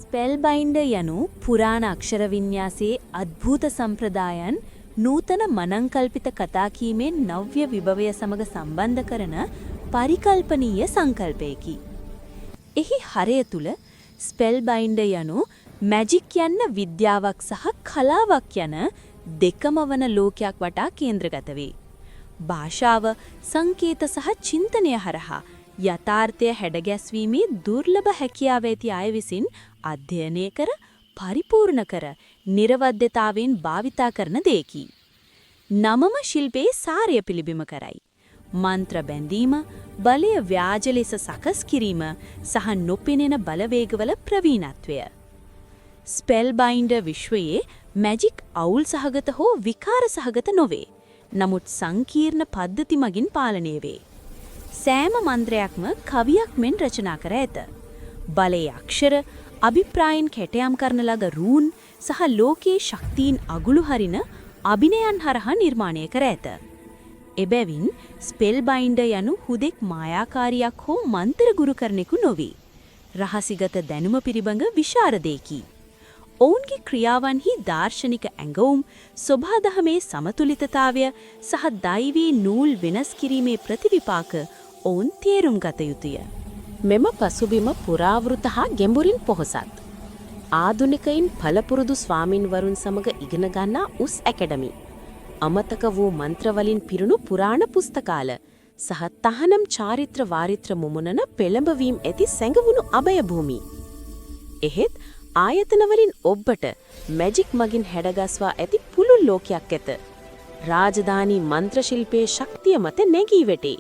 ස්පෙල්බයින්ඩර් යනු පුරාණ අක්ෂර වින්‍යාසයේ අද්භූත සම්ප්‍රදායන් නූතන මනංකල්පිත කතා කීමෙන් නව්‍ය විභවය සමග සම්බන්ධ කරන පරිකල්පනීය සංකල්පයකි. එහි හරය තුල ස්පෙල්බයින්ඩර් යනු මැජික් යන්න විද්‍යාවක් සහ කලාවක් යන දෙකම වන ලෝකයක් වටා කේන්ද්‍රගත වේ. භාෂාව, සංකේත සහ චින්තනය හරහා යථාර්ථය හැඩගැස්වීමේ දුර්ලභ හැකියාව ඇති අය විසින් අධ්‍යයනය කර පරිපූර්ණ කර නිර්වද්‍යතාවෙන් භාවිතා කරන දෙයකි. නමම ශිල්පයේ සාරය පිළිබිඹ කරයි. මන්ත්‍ර බැඳීම, බලය ව්‍යාජ ලෙස සකස් කිරීම සහ නොපෙනෙන බලවේගවල ප්‍රවීණත්වය. ස්පෙල්බයින්ඩර් විශ්වයේ මැජික් අවුල් සහගත හෝ විකාර සහගත නොවේ. නමුත් සංකීර්ණ පද්ධති මගින් පාලනය වේ. සෑම මන්ත්‍රයක්ම කවියක් මෙන් රචනා කර ඇත. බලයේ අක්ෂර, අභිප්‍රායන් කැටයම් කරන ලද රූන් සහ ලෝකයේ ශක්තියින් අගුළු හරින අභිනයන් හරහා නිර්මාණය කර ඇත. එබැවින් ස්පෙල්බයින්ඩර් යනු හුදෙක් මායාකාරියක් හෝ මන්ත්‍ර ගුරු කරනෙකු නොවේ. රහසිගත දැනුම පිළිබඳ විශාරදයෙකි. ඔවුන්ගේ ක්‍රියාවන්හි දාර්ශනික ඇඟවුම්, ස්වභාදහමේ සමතුලිතතාවය සහ දෛවී නූල් වෙනස් කිරීමේ ප්‍රතිවිපාක ඔවුන් තේරුම් ගත යුතුය. මෙම පසුබිම පුරාවෘත හා ගැඹුරින් පොහොසත්. ආධුනිකයින් පළපුරුදු ස්වාමින්වරුන් සමග ඉගෙන ගන්නා උස් ඇකඩමි. අමතක වූ මන්ත්‍රවලින් පිරුණු පුරාණ පුස්තකාල සහ තහනම් චාරිත්‍ර වාරිත්‍ර මුමුණන පෙළඹවීම් ඇති සැඟවුණු අභය භූමි. එහෙත් ආයතනවලින් ඔබට මැජික් මගින් හැඩගස්වා ඇති පුළුල් ලෝකයක් ඇත. රාජධානී මන්ත්‍ර ශිල්පයේ ශක්තිය මත නැගී වැටේ.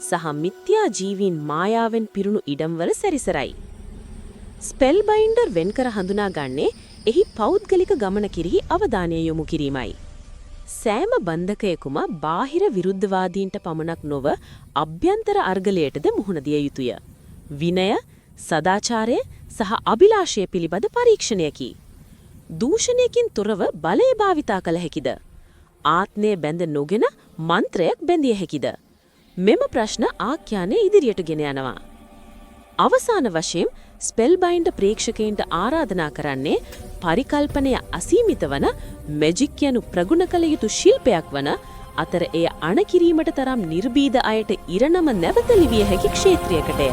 සහ මිත්‍යා ජීවීන් මායාවෙන් පිරුණු ඉඩම්වල සැරිසරයි. ස්පෙල්බයින්ඩර් වෙන්කර හඳුනාගන්නේ එහි පෞද්ගලික ගමන කිරිහි අවධානය යොමු කිරීමයි. සෑම බන්ධකයෙකුම බාහිර විරුද්ධවාදීන්ට පමණක් නොව අභ්‍යන්තර අර්ගලයටද මුහුණ දිය යුතුය. විනය, සදාචාරය සහ අභිලාෂය පිළිබඳ පරීක්ෂණයකි. දූෂණයකින් තොරව බලය භාවිතා කළ හැකිද? ආත්මය බැඳ නොගෙන මන්ත්‍රයක් බැඳිය හැකිද? මෙම ප්‍රශ්න ආඛ්‍යානය ඉදිරියට ගෙන යනවා. අවසාන වශයෙන් ස්පෙල්බයින්ඩර් ප්‍රේක්ෂකයින්ට ආරාධනා කරන්නේ පරිකල්පනය අසීමිත වන මැජික් යනු ප්‍රගුණ කළ යුතු ශිල්පයක් වන අතර එය අණ කිරීමට තරම් නිර්භීද අයට ඉරණම නැවත ලිවිය හැකි ක්ෂේත්‍රයකටය.